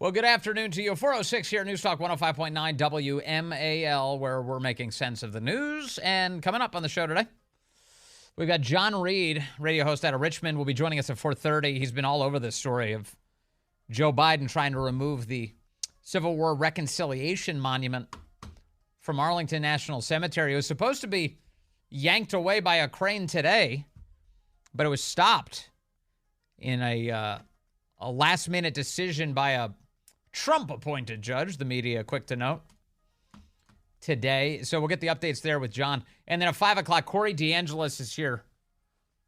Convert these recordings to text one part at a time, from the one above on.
Well, good afternoon to you. 406 here at News Talk 105.9 WMAL, where we're making sense of the news. And coming up on the show today, we've got John Reid, radio host out of Richmond, will be joining us at 4:30. He's been all over this story of Joe Biden trying to remove the Civil War Reconciliation Monument from Arlington National Cemetery. It was supposed to be yanked away by a crane today, but it was stopped in a last-minute decision by a Trump-appointed judge, the media quick to note, today. So we'll get the updates there with John. And then at 5 o'clock, Corey DeAngelis is here,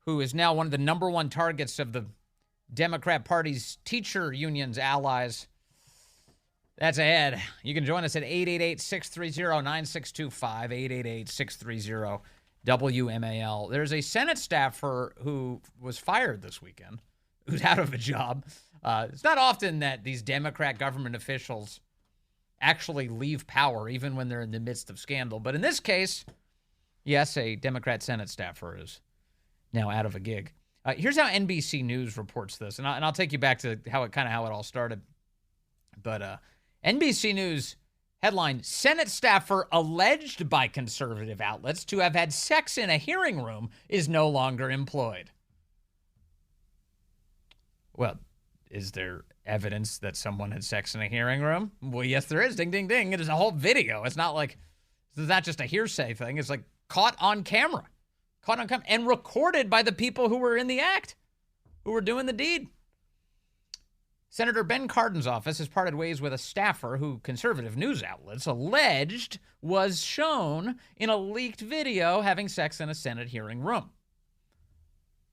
who is now one of the number one targets of the Democrat Party's teacher union's allies. That's ahead. You can join us at 888-630-9625, 888-630-WMAL. There's a Senate staffer who was fired this weekend, who's out of a job. It's not often that these Democrat government officials actually leave power, even when they're in the midst of scandal. But in this case, yes, a Democrat Senate staffer is now out of a gig. Here's how NBC News reports this, and I'll take you back to how it all started. But NBC News headline: Senate staffer alleged by conservative outlets to have had sex in a hearing room is no longer employed. Well, is there evidence that someone had sex in a hearing room? Well, yes, there is. Ding, ding, ding. It is a whole video. It's not just a hearsay thing. It's like caught on camera and recorded by the people who were in the act, who were doing the deed. Senator Ben Cardin's office has parted ways with a staffer who conservative news outlets alleged was shown in a leaked video having sex in a Senate hearing room.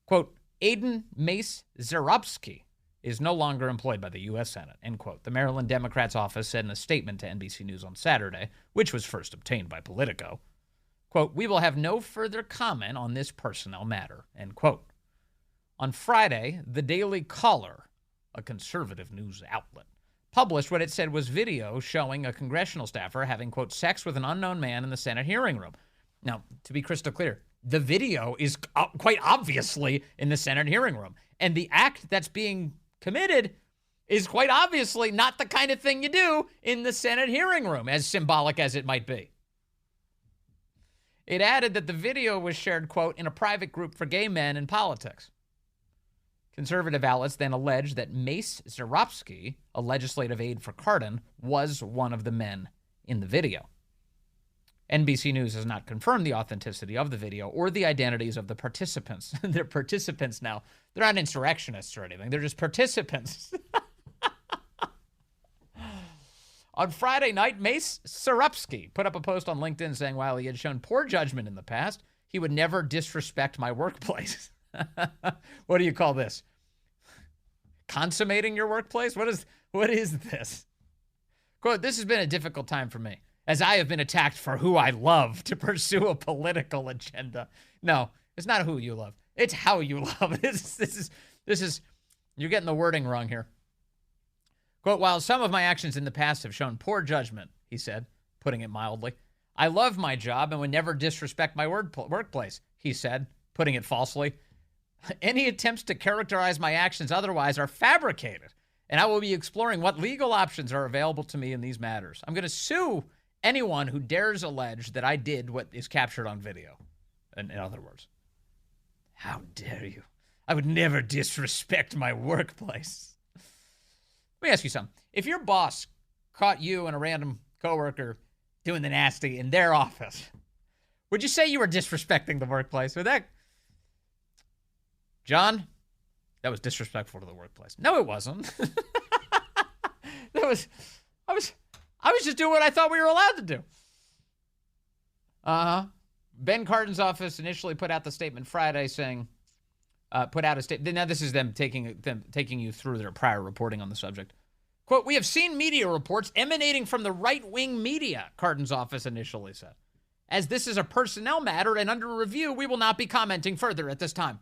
Quote, Aiden Mace Zarubsky is no longer employed by the U.S. Senate, end quote. The Maryland Democrats office said in a statement to NBC News on Saturday, which was first obtained by Politico, quote, we will have no further comment on this personnel matter, end quote. On Friday, the Daily Caller, a conservative news outlet, published what it said was video showing a congressional staffer having, quote, sex with an unknown man in the Senate hearing room. Now, to be crystal clear, the video is quite obviously in the Senate hearing room. And the act that's being committed is quite obviously not the kind of thing you do in the Senate hearing room, as symbolic as it might be. It added that the video was shared, quote, in a private group for gay men in politics. Conservative outlets then alleged that Mace Zarubsky, a legislative aide for Cardin, was one of the men in the video. NBC News has not confirmed the authenticity of the video or the identities of the participants. They're participants now. They're not insurrectionists or anything. They're just participants. On Friday night, Mace Zarubsky put up a post on LinkedIn saying while he had shown poor judgment in the past, he would never disrespect my workplace. What do you call this? Consummating your workplace? What is this? Quote, this has been a difficult time for me, as I have been attacked for who I love to pursue a political agenda. No, it's not who you love. It's how you love. This is, you're getting the wording wrong here. Quote, while some of my actions in the past have shown poor judgment, he said, putting it mildly, I love my job and would never disrespect my workplace, he said, putting it falsely. Any attempts to characterize my actions otherwise are fabricated, and I will be exploring what legal options are available to me in these matters. I'm going to sue anyone who dares allege that I did what is captured on video. In other words, how dare you? I would never disrespect my workplace. Let me ask you something. If your boss caught you and a random coworker doing the nasty in their office, would you say you were disrespecting the workplace? Would that, John, that was disrespectful to the workplace. No, it wasn't. I was just doing what I thought we were allowed to do. Ben Cardin's office initially put out the statement Friday saying, put out a statement. Now this is them taking you through their prior reporting on the subject. Quote, we have seen media reports emanating from the right-wing media, Cardin's office initially said. As this is a personnel matter and under review, we will not be commenting further at this time.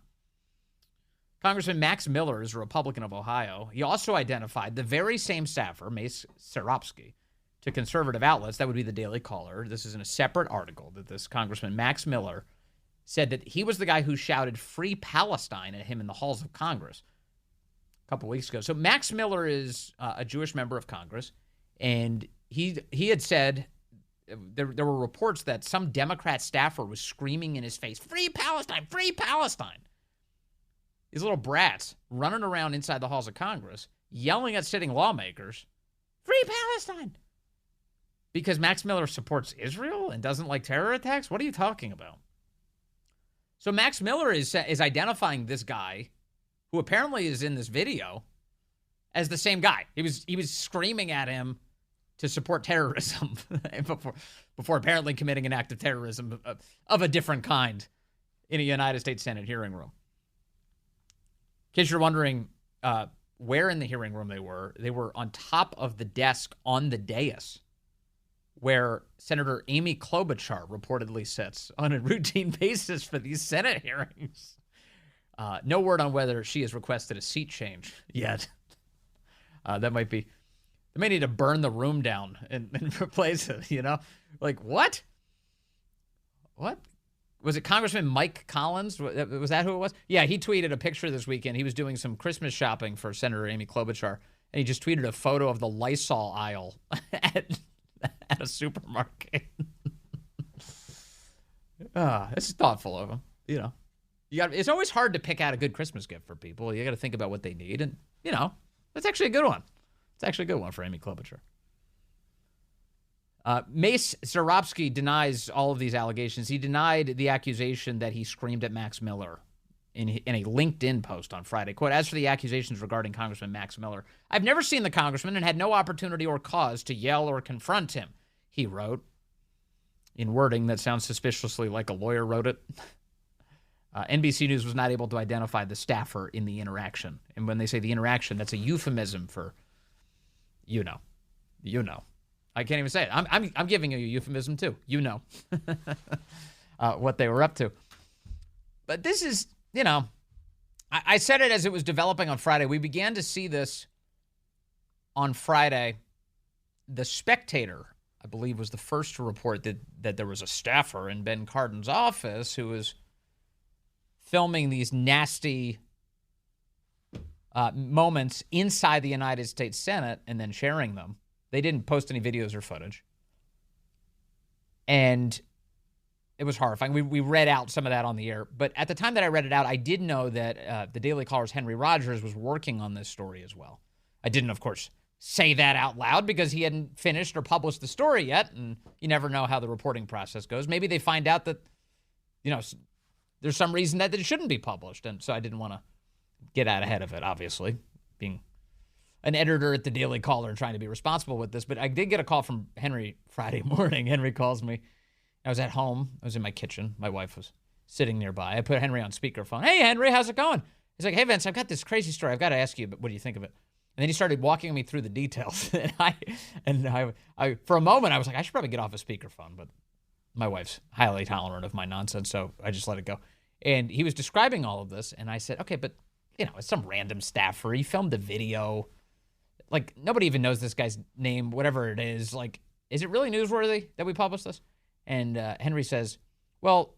Congressman Max Miller is a Republican of Ohio. He also identified the very same staffer, Mace Zarubsky, to conservative outlets. That would be the Daily Caller. This is in a separate article that this Congressman Max Miller said that he was the guy who shouted Free Palestine at him in the halls of Congress. a couple weeks ago. So Max Miller is a Jewish member of Congress, and he had said there were reports that some Democrat staffer was screaming in his face, "Free Palestine, free Palestine." These little brats running around inside the halls of Congress, yelling at sitting lawmakers, "Free Palestine!" Because Max Miller supports Israel and doesn't like terror attacks? What are you talking about? So Max Miller is identifying this guy, who apparently is in this video, as the same guy. He was screaming at him to support terrorism before apparently committing an act of terrorism of a different kind in a United States Senate hearing room. In case you're wondering where in the hearing room they were on top of the desk on the dais where Senator Amy Klobuchar reportedly sits on a routine basis for these Senate hearings. No word on whether she has requested a seat change yet. They may need to burn the room down and replace it, you know? Like, what? What? Was it Congressman Mike Collins? Was that who it was? Yeah, he tweeted a picture this weekend. He was doing some Christmas shopping for Senator Amy Klobuchar, and he just tweeted a photo of the Lysol aisle at a supermarket. It's thoughtful of him, you know. It's always hard to pick out a good Christmas gift for people. You got to think about what they need, and, you know, that's actually a good one. It's actually a good one for Amy Klobuchar. Mace Zarobsky denies all of these allegations. He denied the accusation that he screamed at Max Miller in a LinkedIn post on Friday. Quote, "As for the accusations regarding Congressman Max Miller, I've never seen the congressman and had no opportunity or cause to yell or confront him," he wrote, in wording that sounds suspiciously like a lawyer wrote it. NBC News was not able to identify the staffer in the interaction. And when they say the interaction, that's a euphemism for, you know. I can't even say it. I'm giving you a euphemism too. You know what they were up to. But this is, you know, I said it as it was developing on Friday. We began to see this on Friday. The Spectator, I believe, was the first to report that there was a staffer in Ben Cardin's office who was filming these nasty moments inside the United States Senate and then sharing them. They didn't post any videos or footage. And it was horrifying. We read out some of that on the air. But at the time that I read it out, I did know that the Daily Caller's Henry Rogers was working on this story as well. I didn't, of course, say that out loud because he hadn't finished or published the story yet. And you never know how the reporting process goes. Maybe they find out that, you know, there's some reason that it shouldn't be published. And so I didn't want to get out ahead of it, obviously, being an editor at the Daily Caller and trying to be responsible with this. But I did get a call from Henry Friday morning. Henry calls me. I was at home. I was in my kitchen. My wife was sitting nearby. I put Henry on speakerphone. "Hey, Henry, how's it going?" He's like, "Hey, Vince, I've got this crazy story. I've got to ask you, but what do you think of it?" And then he started walking me through the details. and I for a moment, I was like, I should probably get off a speakerphone. But my wife's highly tolerant of my nonsense, so I just let it go. And he was describing all of this, and I said, okay, but, you know, it's some random staffer. He filmed a video. Like, nobody even knows this guy's name, whatever it is. Like, is it really newsworthy that we publish this? And Henry says, well,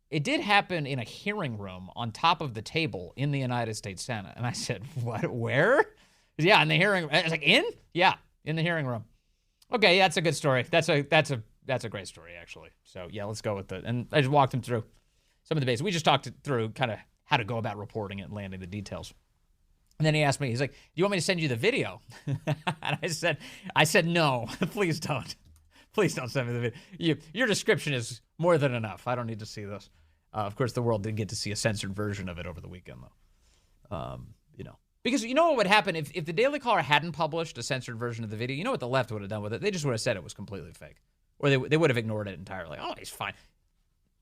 it did happen in a hearing room on top of the table in the United States Senate. And I said, what, where? Yeah, in the hearing room. I was like, in? Yeah, in the hearing room. Okay, yeah, that's a good story. That's a great story, actually. So, yeah, let's go with it. And I just walked him through some of the basics. We just talked through kind of how to go about reporting it and landing the details. And then he asked me, he's like, "Do you want me to send you the video?" And I said, no, please don't. Please don't send me the video. Your description is more than enough. I don't need to see this. Of course, the world did get to see a censored version of it over the weekend, though. You know, because you know what would happen if the Daily Caller hadn't published a censored version of the video? You know what the left would have done with it? They just would have said it was completely fake, or they would have ignored it entirely. Oh, he's fine,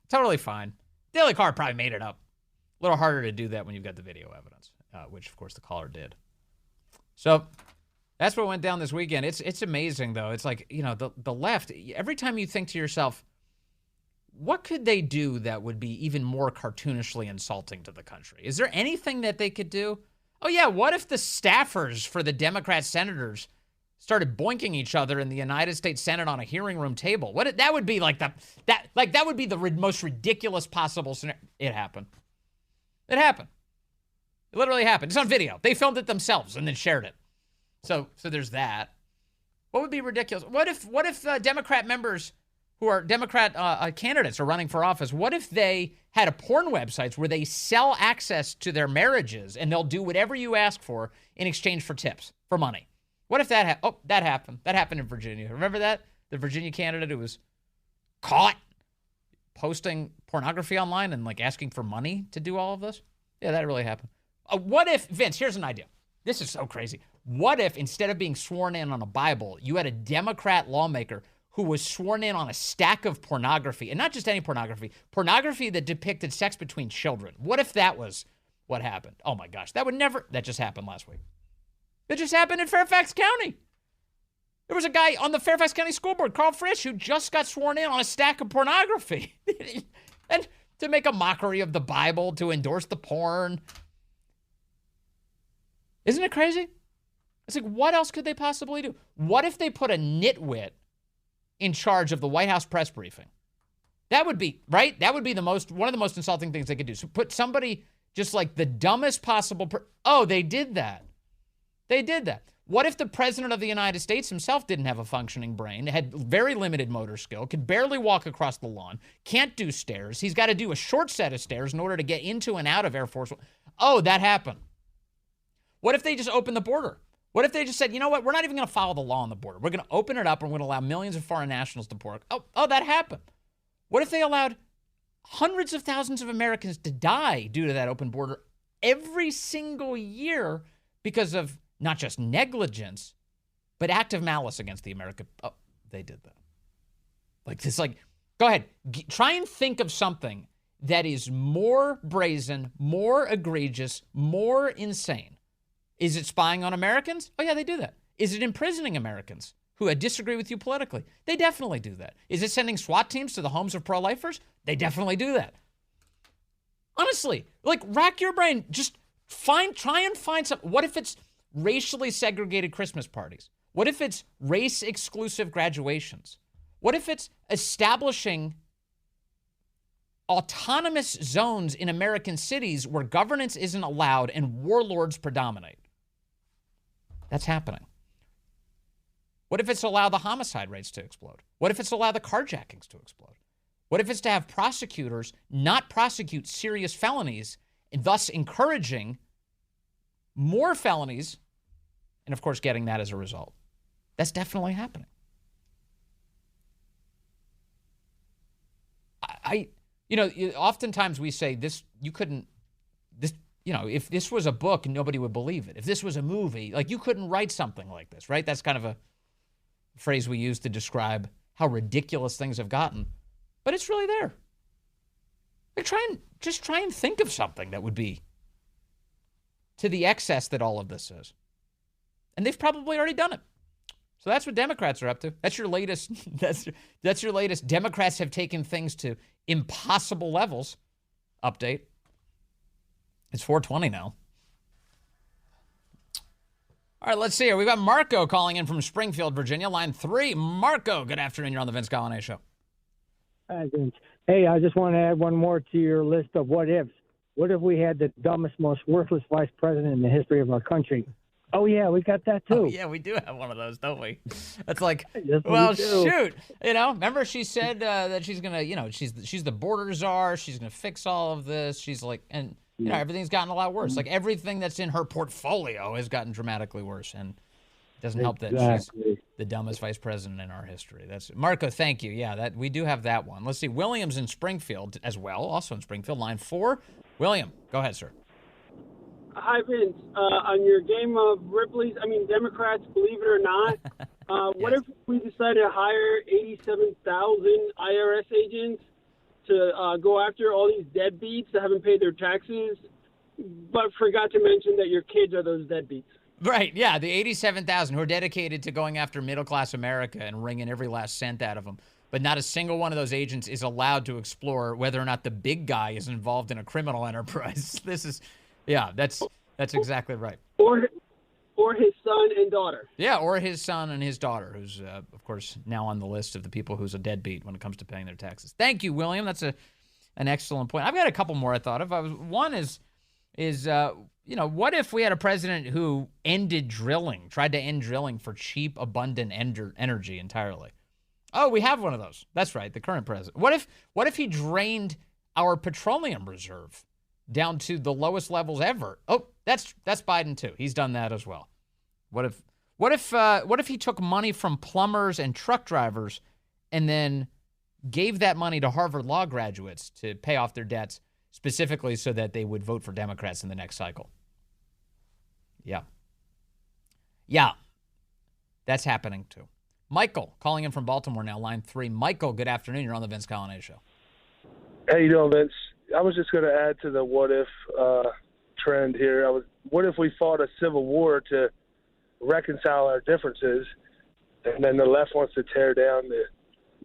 totally fine. Daily Caller probably made it up. A little harder to do that when you've got the video evidence, which of course the Caller did. So that's what went down this weekend. It's amazing, though. It's like, you know, the left, every time you think to yourself, what could they do that would be even more cartoonishly insulting to the country? Is there anything that they could do? Oh, yeah, what if the staffers for the Democrat senators started boinking each other in the United States Senate on a hearing room table? That would be like that would be the most ridiculous possible scenario. It happened. It happened. It literally happened. It's on video. They filmed it themselves and then shared it. So there's that. What would be ridiculous? What if Democrat members who are Democrat candidates are running for office, what if they had a porn websites where they sell access to their marriages and they'll do whatever you ask for in exchange for tips, for money? What if that that happened? That happened in Virginia. Remember that? The Virginia candidate who was caught posting pornography online and like asking for money to do all of this? Yeah, that really happened. What if, Vince, here's an idea. This is so crazy. What if instead of being sworn in on a Bible, you had a Democrat lawmaker who was sworn in on a stack of pornography, and not just any pornography that depicted sex between children? What if that was what happened? Oh my gosh, that just happened last week. It just happened in Fairfax County. There was a guy on the Fairfax County School Board, Carl Frisch, who just got sworn in on a stack of pornography. And to make a mockery of the Bible, to endorse the porn. Isn't it crazy? It's like, what else could they possibly do? What if they put a nitwit in charge of the White House press briefing? That would be, right? That would be one of the most insulting things they could do. So put somebody just like the dumbest possible. They did that. They did that. What if the president of the United States himself didn't have a functioning brain, had very limited motor skill, could barely walk across the lawn, can't do stairs. He's got to do a short set of stairs in order to get into and out of Air Force One. Oh, that happened. What if they just opened the border? What if they just said, you know what, we're not even going to follow the law on the border. We're going to open it up and we're going to allow millions of foreign nationals to pour. Oh, that happened. What if they allowed hundreds of thousands of Americans to die due to that open border every single year because of not just negligence, but active malice against the American? Oh, they did that. Like this, go ahead. Try and think of something that is more brazen, more egregious, more insane. Is it spying on Americans? Oh, yeah, they do that. Is it imprisoning Americans who disagree with you politically? They definitely do that. Is it sending SWAT teams to the homes of pro-lifers? They definitely do that. Honestly, rack your brain. Just try and find something. What if it's racially segregated Christmas parties? What if it's race-exclusive graduations? What if it's establishing autonomous zones in American cities where governance isn't allowed and warlords predominate? That's happening. What if it's allow the homicide rates to explode? What if it's allow the carjackings to explode? What if it's to have prosecutors not prosecute serious felonies and thus encouraging more felonies and, of course, getting that as a result? That's definitely happening. Oftentimes we say this, if this was a book, nobody would believe it. If this was a movie, you couldn't write something like this, right? That's kind of a phrase we use to describe how ridiculous things have gotten. But it's really there. Try and think of something that would be to the excess that all of this is. And they've probably already done it. So that's what Democrats are up to. That's your latest. That's your latest. Democrats have taken things to impossible levels. Update. It's 4:20 now. All right, let's see here. We've got Marco calling in from Springfield, Virginia, line 3. Marco, good afternoon. You're on the Vince Coglianese Show. Hi, Vince. Hey, I just want to add one more to your list of what ifs. What if we had the dumbest, most worthless vice president in the history of our country? Oh, yeah, we got that, too. Oh, yeah, we do have one of those, don't we? That's like, yes, well, shoot. Remember she said that she's going to, she's the border czar. She's going to fix all of this. She's like, and, everything's gotten a lot worse. Like, everything that's in her portfolio has gotten dramatically worse. And it doesn't help that she's the dumbest vice president in our history. That's Marco, thank you. Yeah, that we do have that one. Let's see. William's in Springfield as well, also in Springfield, line 4. William, go ahead, sir. Hi, Vince. On your game of Democrats, believe it or not, what if we decided to hire 87,000 IRS agents to go after all these deadbeats that haven't paid their taxes, but forgot to mention that your kids are those deadbeats? Right, yeah, the 87,000 who are dedicated to going after middle-class America and wringing every last cent out of them. But not a single one of those agents is allowed to explore whether or not the big guy is involved in a criminal enterprise. That's exactly right. Or his son and daughter. Yeah, or his son and his daughter, who's, of course, now on the list of the people who's a deadbeat when it comes to paying their taxes. Thank you, William. That's an excellent point. I've got a couple more I thought of. One is, is, what if we had a president who tried to end drilling for cheap, abundant energy entirely? Oh, we have one of those. That's right, the current president. What if he drained our petroleum reserve down to the lowest levels ever? Oh, that's Biden too. He's done that as well. What if he took money from plumbers and truck drivers and then gave that money to Harvard law graduates to pay off their debts, specifically so that they would vote for Democrats in the next cycle? Yeah. That's happening too. Michael, calling in from Baltimore now, line 3. Michael, good afternoon. You're on the Vince Coglianese Show. How you doing, Vince? I was just going to add to the what if trend here. What if we fought a civil war to reconcile our differences, and then the left wants to tear down the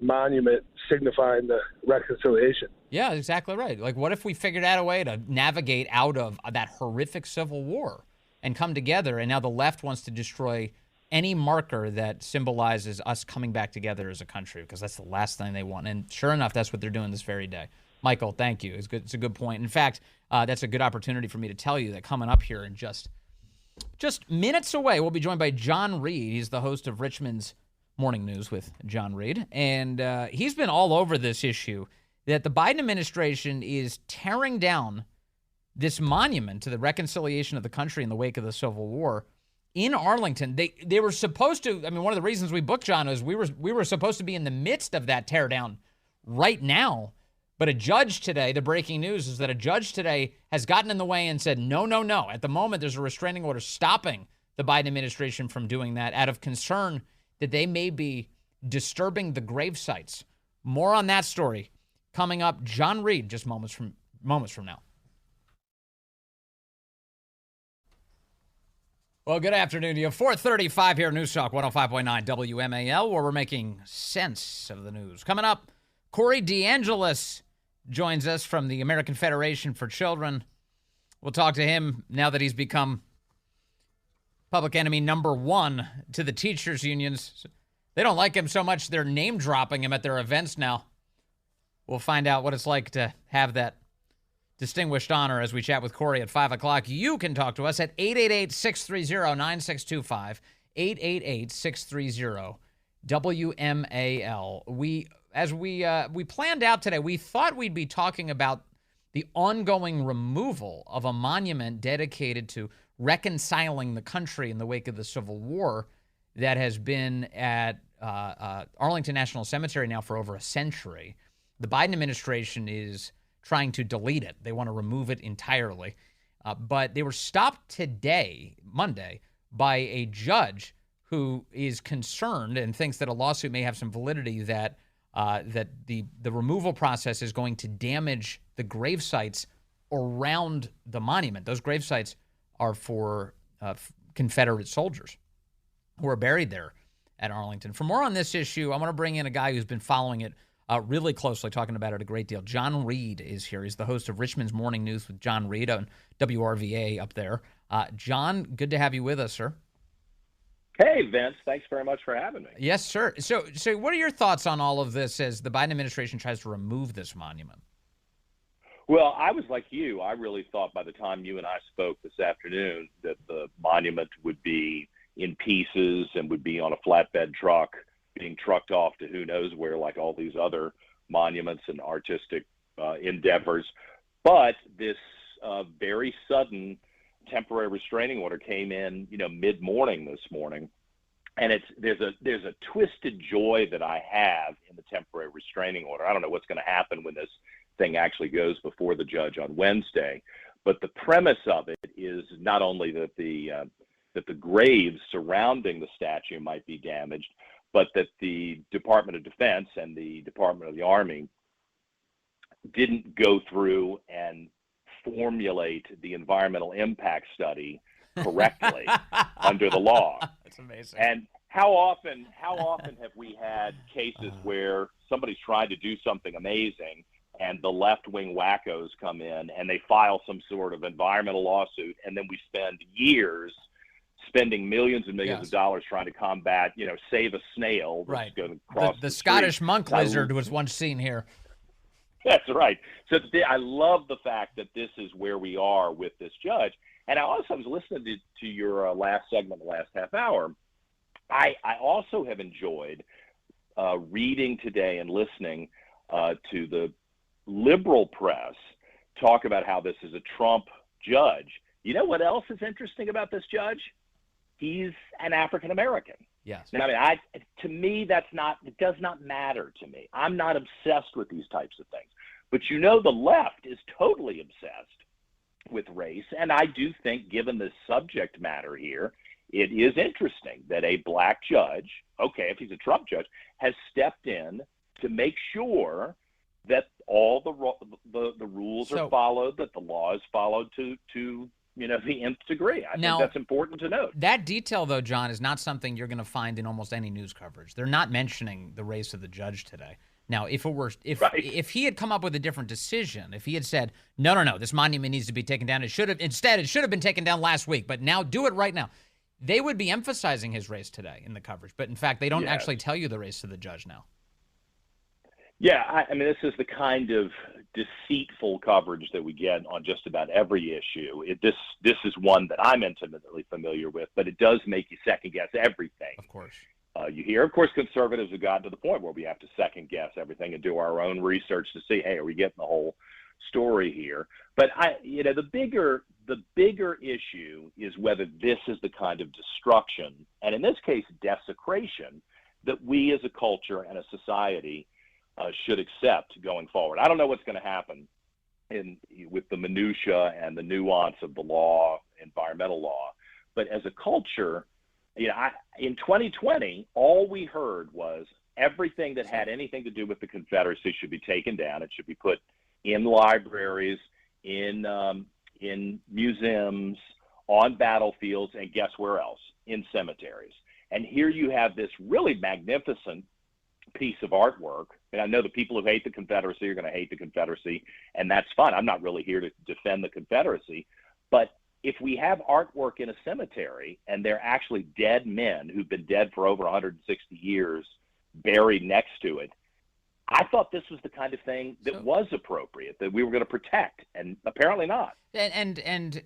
monument signifying the reconciliation? Yeah, exactly right. Like, what if we figured out a way to navigate out of that horrific civil war and come together, and now the left wants to destroy any marker that symbolizes us coming back together as a country, because that's the last thing they want. And sure enough, that's what they're doing this very day. Michael, thank you. It's a good point. In fact, that's a good opportunity for me to tell you that coming up here in just minutes away, we'll be joined by John Reid. He's the host of Richmond's Morning News with John Reid. And he's been all over this issue that the Biden administration is tearing down this monument to the reconciliation of the country in the wake of the Civil War in Arlington. They were supposed to, one of the reasons we booked John is we were supposed to be in the midst of that teardown right now. But a judge today, the breaking news is that a judge today has gotten in the way and said, no. At the moment, there's a restraining order stopping the Biden administration from doing that out of concern that they may be disturbing the grave sites. More on that story coming up. John Reid, just moments from now. Well, good afternoon to you. 4:35 here, News Talk 105.9 WMAL, where we're making sense of the news. Coming up, Corey DeAngelis joins us from the American Federation for Children. We'll talk to him now that he's become public enemy number 1 to the teachers' unions. They don't like him so much, they're name-dropping him at their events now. We'll find out what it's like to have that distinguished honor as we chat with Corey at 5 o'clock. You can talk to us at 888-630-9625, 888-630-WMAL. We planned out today, we thought we'd be talking about the ongoing removal of a monument dedicated to reconciling the country in the wake of the Civil War that has been at Arlington National Cemetery now for over a century. The Biden administration is trying to delete it. They want to remove it entirely. But they were stopped today, Monday, by a judge who is concerned and thinks that a lawsuit may have some validity that the removal process is going to damage the grave sites around the monument. Those grave sites are for Confederate soldiers who are buried there at Arlington. For more on this issue, I want to bring in a guy who's been following it really closely, talking about it a great deal. John Reid is here. He's the host of Richmond's Morning News with John Reid on WRVA up there. John, good to have you with us, sir. Hey, Vince. Thanks very much for having me. Yes, sir. So what are your thoughts on all of this as the Biden administration tries to remove this monument? Well, I was like you. I really thought by the time you and I spoke this afternoon that the monument would be in pieces and would be on a flatbed truck being trucked off to who knows where, like all these other monuments and artistic endeavors. But this very sudden temporary restraining order came in, mid-morning this morning. And there's a twisted joy that I have in the temporary restraining order. I don't know what's going to happen when this thing actually goes before the judge on Wednesday. But the premise of it is not only that the graves surrounding the statue might be damaged, but that the Department of Defense and the Department of the Army didn't go through and formulate the environmental impact study correctly under the law. That's amazing. And how often have we had cases where somebody's trying to do something amazing and the left-wing wackos come in and they file some sort of environmental lawsuit, and then we spend years spending millions and millions of dollars trying to combat, save a snail that's going to cross the Scottish monk lizard was once seen here. That's right. So I love the fact that this is where we are with this judge. And I also was listening to your last segment, the last half hour. I also have enjoyed reading today and listening to the liberal press talk about how this is a Trump judge. You know what else is interesting about this judge? He's an African American. Yes. Now, to me, it does not matter to me. I'm not obsessed with these types of things. But the left is totally obsessed with race. And I do think, given the subject matter here, it is interesting that a black judge, okay, if he's a Trump judge, has stepped in to make sure that all the rules are followed, that the law is followed to the nth degree. I think that's important to note. That detail, though, John, is not something you're going to find in almost any news coverage. They're not mentioning the race of the judge today. Now, if he had come up with a different decision, if he had said, no, this monument needs to be taken down, it should have been taken down last week, but now do it right now, they would be emphasizing his race today in the coverage. But in fact, they don't actually tell you the race of the judge now. Yeah, I mean, this is the kind of deceitful coverage that we get on just about every issue. This is one that I'm intimately familiar with, but it does make you second guess everything. Of course. You hear, of course, conservatives have gotten to the point where we have to second guess everything and do our own research to see, hey, are we getting the whole story here? But the bigger issue is whether this is the kind of destruction, and in this case, desecration, that we as a culture and a society should accept going forward. I don't know what's going to happen with the minutia and the nuance of the law, environmental law, but as a culture, in 2020, all we heard was everything that had anything to do with the Confederacy should be taken down. It should be put in libraries, in museums, on battlefields, and guess where else? In cemeteries. And here you have this really magnificent piece of artwork. And I know the people who hate the Confederacy are going to hate the Confederacy, and that's fine. I'm not really here to defend the Confederacy. But if we have artwork in a cemetery and they're actually dead men who've been dead for over 160 years buried next to it, I thought this was the kind of thing that was appropriate, that we were going to protect, and apparently not. And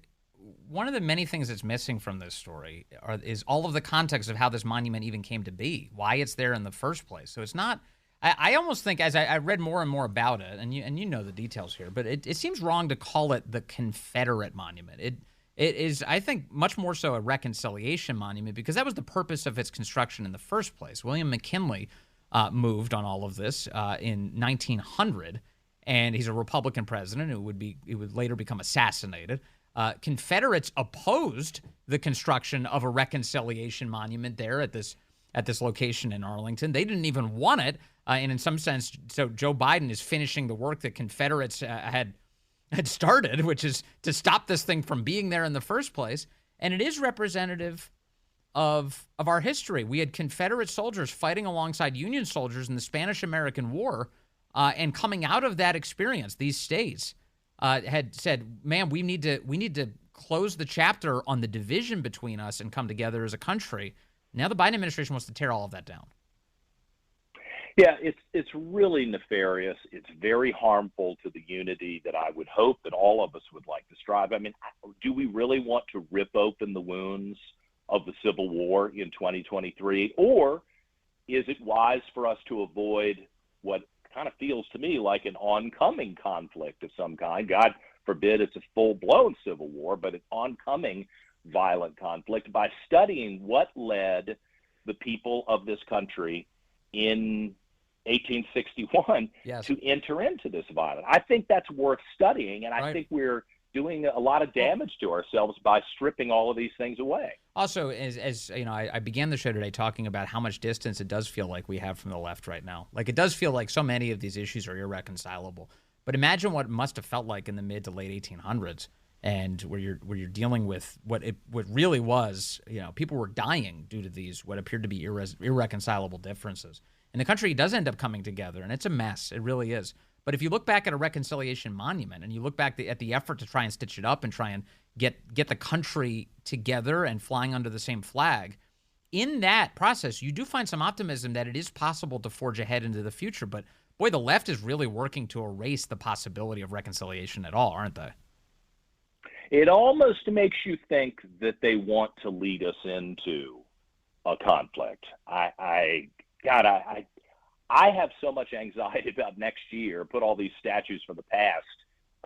one of the many things that's missing from this story is all of the context of how this monument even came to be, why it's there in the first place. So it's not. I almost think, as I read more and more about it, and you know the details here, but it seems wrong to call it the Confederate monument. It is, I think, much more so a reconciliation monument, because that was the purpose of its construction in the first place. William McKinley moved on all of this in 1900, and he's a Republican president who would later become assassinated. Confederates opposed the construction of a reconciliation monument there at this location in Arlington. They didn't even want it, and in some sense, so Joe Biden is finishing the work that Confederates had started, which is to stop this thing from being there in the first place. And it is representative of our history. We had Confederate soldiers fighting alongside Union soldiers in the Spanish-American War, and coming out of that experience, these states had said, man, we need to close the chapter on the division between us and come together as a country. Now the Biden administration wants to tear all of that down. Yeah, it's really nefarious. It's very harmful to the unity that I would hope that all of us would like to strive. I mean, do we really want to rip open the wounds of the Civil War in 2023? Or is it wise for us to avoid what kind of feels to me like an oncoming conflict of some kind? God forbid it's a full-blown civil war, but an oncoming violent conflict, by studying what led the people of this country in 1861 to enter into this violence. I think that's worth studying, and I think we're doing a lot of damage to ourselves by stripping all of these things away. Also, as you know, I began the show today talking about how much distance it does feel like we have from the left right now. Like, it does feel like so many of these issues are irreconcilable. But imagine what it must have felt like in the mid to late 1800s, and where you're dealing with what really was, people were dying due to these what appeared to be irreconcilable differences. And the country does end up coming together, and it's a mess. It really is. But if you look back at a reconciliation monument, and you look back at the effort to try and stitch it up and try and get the country together and flying under the same flag, in that process, you do find some optimism that it is possible to forge ahead into the future. But boy, the left is really working to erase the possibility of reconciliation at all, aren't they? It almost makes you think that they want to lead us into a conflict. I have so much anxiety about next year. Put all these statues from the past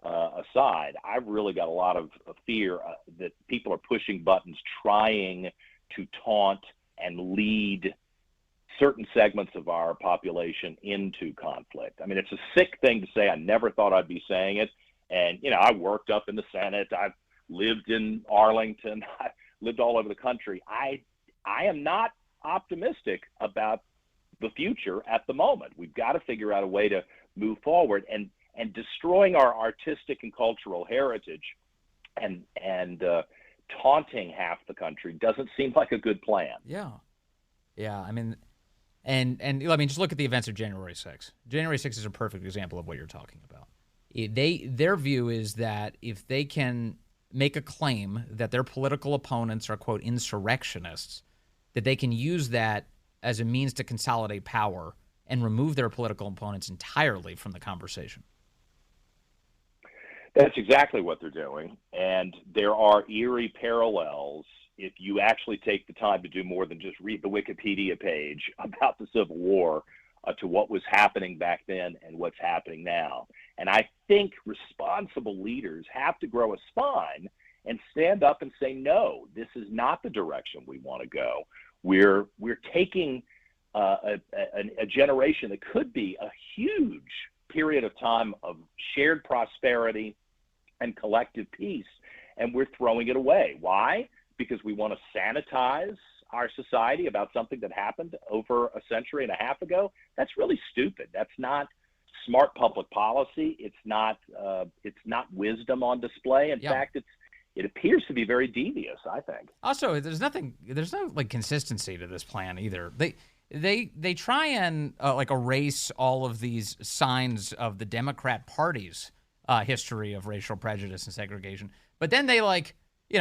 aside. I've really got a lot of fear that people are pushing buttons, trying to taunt and lead certain segments of our population into conflict. I mean, it's a sick thing to say. I never thought I'd be saying it. And, I worked up in the Senate. I've lived in Arlington. I lived all over the country. I am not optimistic about the future at the moment. We've got to figure out a way to move forward, and destroying our artistic and cultural heritage and taunting half the country doesn't seem like a good plan. Yeah. I mean, and I mean, just look at the events of January 6th. January 6th is a perfect example of what you're talking about. Their view is that if they can make a claim that their political opponents are, quote, insurrectionists, that they can use that as a means to consolidate power and remove their political opponents entirely from the conversation. That's exactly what they're doing. And there are eerie parallels if you actually take the time to do more than just read the Wikipedia page about the Civil War to what was happening back then and what's happening now. And I think responsible leaders have to grow a spine and stand up and say, no, this is not the direction we want to go. We're taking a generation that could be a huge period of time of shared prosperity and collective peace, and we're throwing it away. Why? Because we want to sanitize our society about something that happened over a century and a half ago. That's really stupid. That's not smart public policy. It's not wisdom on display. In fact, it appears to be very devious, I think. Also, there's no like consistency to this plan either. They try and like erase all of these signs of the Democrat Party's history of racial prejudice and segregation, but then they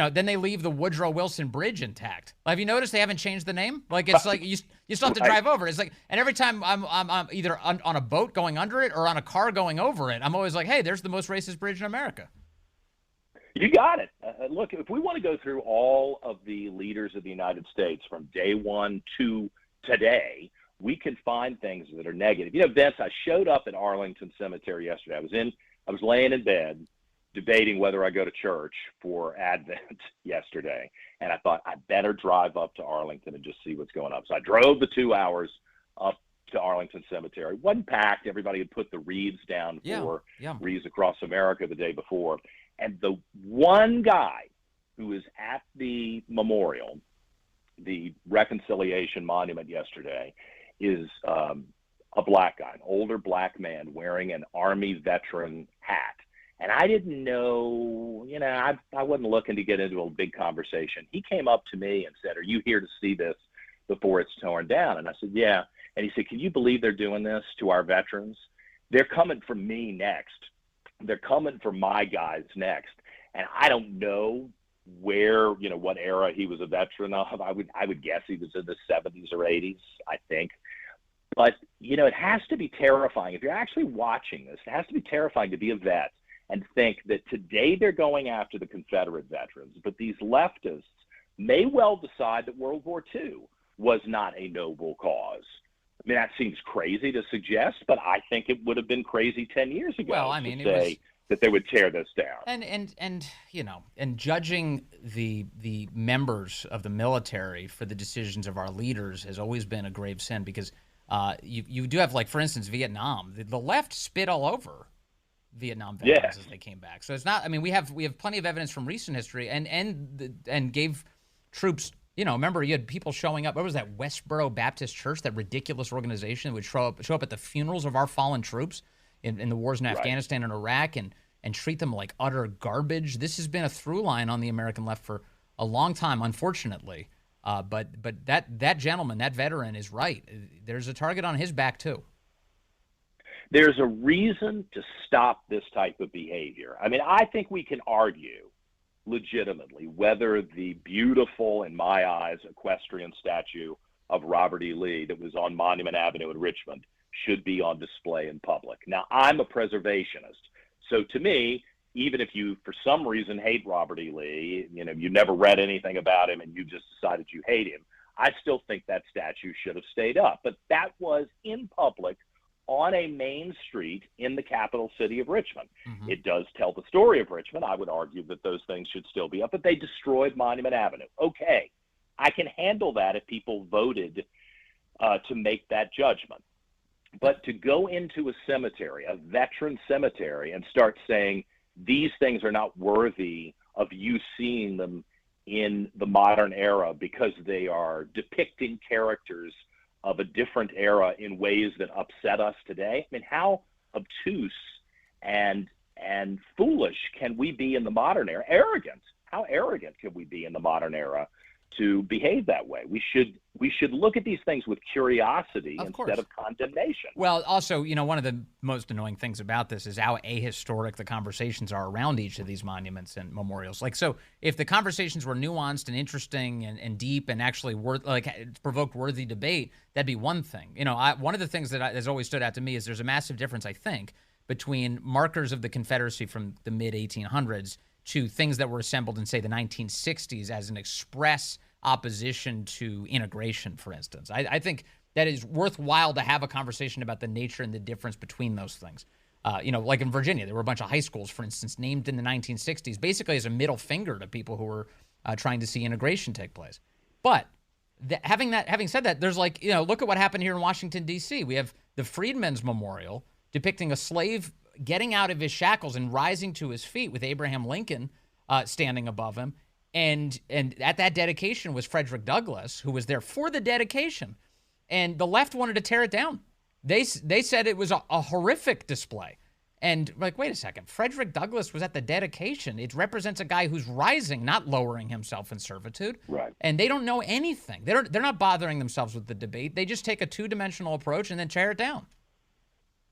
then they leave the Woodrow Wilson Bridge intact. Have you noticed they haven't changed the name? Like it's like you still have to drive over it. It's like, and every time I'm either on a boat going under it or on a car going over it, I'm always like, hey, there's the most racist bridge in America. You got it. Look, if we want to go through all of the leaders of the United States from day one to today, we can find things that are negative. Vince, I showed up at Arlington Cemetery yesterday. I was laying in bed debating whether I go to church for Advent yesterday. And I thought I better drive up to Arlington and just see what's going on. So I drove the 2 hours up to Arlington Cemetery. It wasn't packed. Everybody had put the wreaths down for Wreaths Across America the day before. And the one guy who was at the memorial, the Reconciliation Monument yesterday, is a black guy, an older black man wearing an Army veteran hat. And I didn't know, I wasn't looking to get into a big conversation. He came up to me and said, "Are you here to see this before it's torn down?" And I said, "Yeah." And he said, "Can you believe they're doing this to our veterans? They're coming for me next. They're coming for my guys next." And I don't know where, what era he was a veteran of. I would guess he was in the 70s or 80s, I think. But, it has to be terrifying. If you're actually watching this, it has to be terrifying to be a vet and think that today they're going after the Confederate veterans, but these leftists may well decide that World War II was not a noble cause. I mean, that seems crazy to suggest, but I think it would have been crazy 10 years ago to say that they would tear this down. And judging the members of the military for the decisions of our leaders has always been a grave sin, because you do have, like, for instance, Vietnam. The left spit all over Vietnam veterans as they came back. So it's not. I mean, we have plenty of evidence from recent history, and gave troops. Remember, you had people showing up. What was that, Westboro Baptist Church, that ridiculous organization that would show up at the funerals of our fallen troops in the wars in Afghanistan and Iraq, and treat them like utter garbage. This has been a through line on the American left for a long time, unfortunately. But that gentleman, that veteran, is right. There's a target on his back too. There's a reason to stop this type of behavior. I mean, I think we can argue legitimately whether the beautiful, in my eyes, equestrian statue of Robert E. Lee that was on Monument Avenue in Richmond, should be on display in public. Now, I'm a preservationist. So to me, even if you, for some reason, hate Robert E. Lee, you never read anything about him and you just decided you hate him, I still think that statue should have stayed up. But that was in public on a main street in the capital city of Richmond. Mm-hmm. It does tell the story of Richmond. I would argue that those things should still be up, but they destroyed Monument Avenue. Okay, I can handle that if people voted to make that judgment. But to go into a cemetery, a veteran cemetery, and start saying these things are not worthy of you seeing them in the modern era because they are depicting characters of a different era in ways that upset us today. I mean, how obtuse and foolish can we be in the modern era? Arrogant. How arrogant can we be in the modern era to behave that way? We should look at these things with curiosity instead of condemnation. Well, also, one of the most annoying things about this is how ahistoric the conversations are around each of these monuments and memorials. Like, so if the conversations were nuanced and interesting and deep and actually provoked worthy debate, that'd be one thing. One of the things that has always stood out to me is there's a massive difference, I think, between markers of the Confederacy from the mid-1800s to things that were assembled in, say, the 1960s as an express opposition to integration, for instance. I think that is worthwhile to have a conversation about the nature and the difference between those things. Like in Virginia, there were a bunch of high schools, for instance, named in the 1960s, basically as a middle finger to people who were trying to see integration take place. But having said that, there's look at what happened here in Washington, D.C. We have the Freedmen's Memorial depicting a slave getting out of his shackles and rising to his feet with Abraham Lincoln standing above him. And at that dedication was Frederick Douglass, who was there for the dedication. And the left wanted to tear it down. They said it was a horrific display. And wait a second, Frederick Douglass was at the dedication. It represents a guy who's rising, not lowering himself in servitude. Right. And they don't know anything. They're not bothering themselves with the debate. They just take a two-dimensional approach and then tear it down.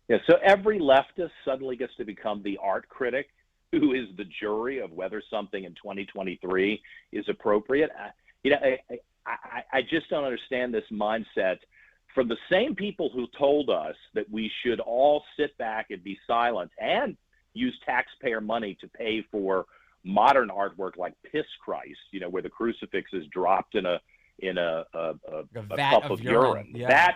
Yeah, so every leftist suddenly gets to become the art critic who is the jury of whether something in 2023 is appropriate. I just don't understand this mindset from the same people who told us that we should all sit back and be silent and use taxpayer money to pay for modern artwork like Piss Christ, where the crucifix is dropped in a cup of urine. Yeah.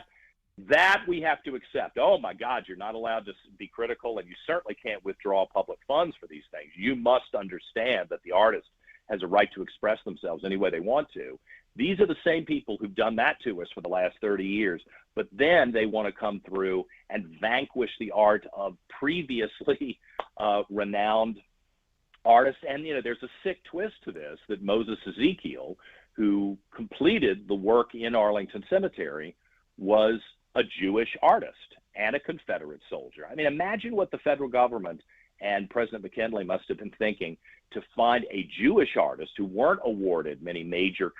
That we have to accept. Oh, my God, you're not allowed to be critical, and you certainly can't withdraw public funds for these things. You must understand that the artist has a right to express themselves any way they want to. These are the same people who've done that to us for the last 30 years, but then they want to come through and vanquish the art of previously renowned artists. And, there's a sick twist to this that Moses Ezekiel, who completed the work in Arlington Cemetery, was a Jewish artist and a Confederate soldier. I mean, imagine what the federal government and President McKinley must have been thinking to find a Jewish artist who weren't awarded many major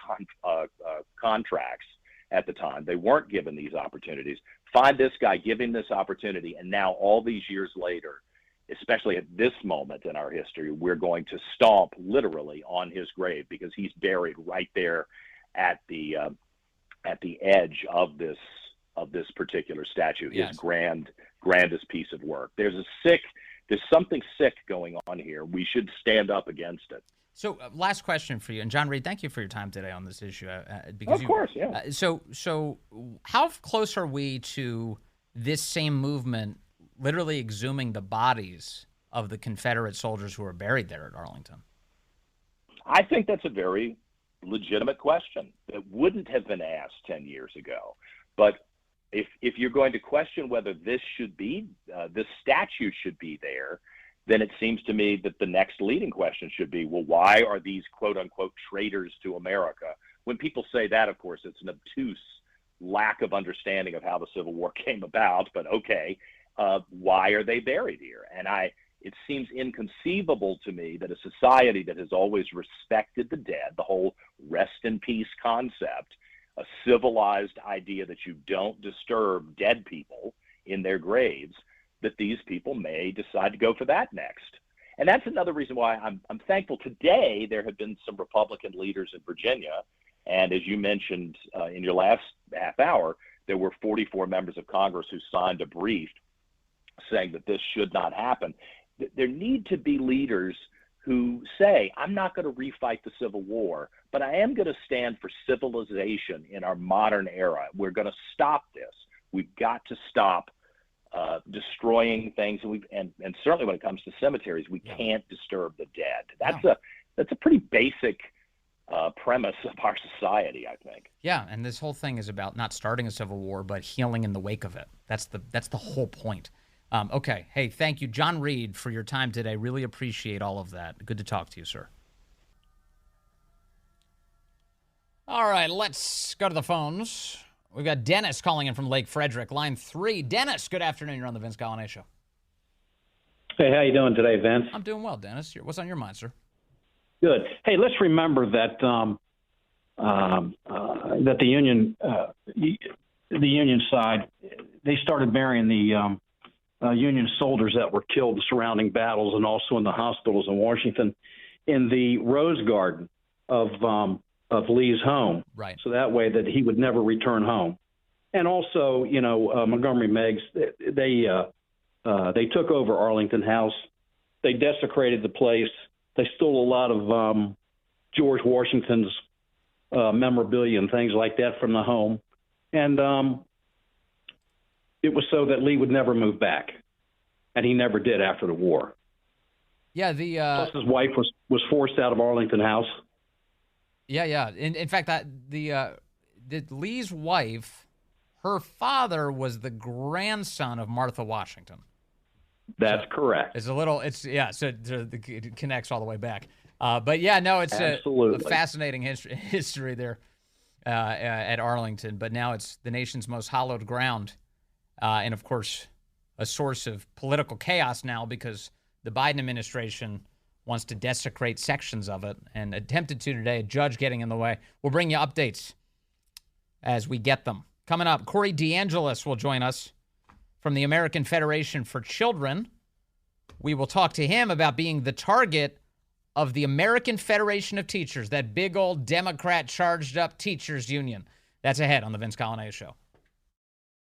contracts at the time. They weren't given these opportunities. Find this guy, give him this opportunity, and now all these years later, especially at this moment in our history, we're going to stomp literally on his grave because he's buried right there at the edge of this particular statue, yes. His grandest piece of work. There's something sick going on here. We should stand up against it. So, last question for you, and John Reid, thank you for your time today on this issue. Because of course, yeah. So, how close are we to this same movement literally exhuming the bodies of the Confederate soldiers who were buried there at Arlington? I think that's a very legitimate question that wouldn't have been asked 10 years ago. But if you're going to question whether this statue should be there, then it seems to me that the next leading question should be, well, why are these quote unquote traitors to America? When people say that, of course, it's an obtuse lack of understanding of how the Civil War came about. But okay, why are they buried here? And it seems inconceivable to me that a society that has always respected the dead, the whole rest in peace concept, a civilized idea that you don't disturb dead people in their graves, that these people may decide to go for that next. And that's another reason why I'm thankful today there have been some Republican leaders in Virginia. And as you mentioned in your last half hour, there were 44 members of Congress who signed a brief saying that this should not happen. There need to be leaders who say, I'm not going to refight the Civil War, but I am going to stand for civilization in our modern era. We're going to stop this. We've got to stop destroying things, and certainly when it comes to cemeteries, we can't disturb the dead. That's a pretty basic premise of our society, I think. Yeah, and this whole thing is about not starting a civil war, but healing in the wake of it. That's the whole point. Okay. Hey, thank you, John Reid, for your time today. Really appreciate all of that. Good to talk to you, sir. All right, let's go to the phones. We've got Dennis calling in from Lake Frederick, line 3. Dennis, good afternoon. You're on the Vince Coglianese Show. Hey, how you doing today, Vince? I'm doing well, Dennis. What's on your mind, sir? Good. Hey, let's remember that that the Union side, they started burying the Union soldiers that were killed in surrounding battles and also in the hospitals in Washington in the Rose Garden of Lee's home. Right. So that way that he would never return home. And also, Montgomery Meigs, they took over Arlington House. They desecrated the place. They stole a lot of George Washington's memorabilia and things like that from the home. And it was so that Lee would never move back. And he never did after the war. Yeah, plus his wife was forced out of Arlington House. Yeah. In fact, Lee's wife, her father was the grandson of Martha Washington. That's correct. So it connects all the way back. But yeah, no, it's a fascinating history there at Arlington. But now it's the nation's most hallowed ground, and of course, a source of political chaos now because the Biden administration wants to desecrate sections of it and attempted to today. A judge getting in the way. We'll bring you updates as we get them. Coming up, Corey DeAngelis will join us from the American Federation for Children. We will talk to him about being the target of the American Federation of Teachers, that big old Democrat charged up teachers union. That's ahead on the Vince Coglianese Show.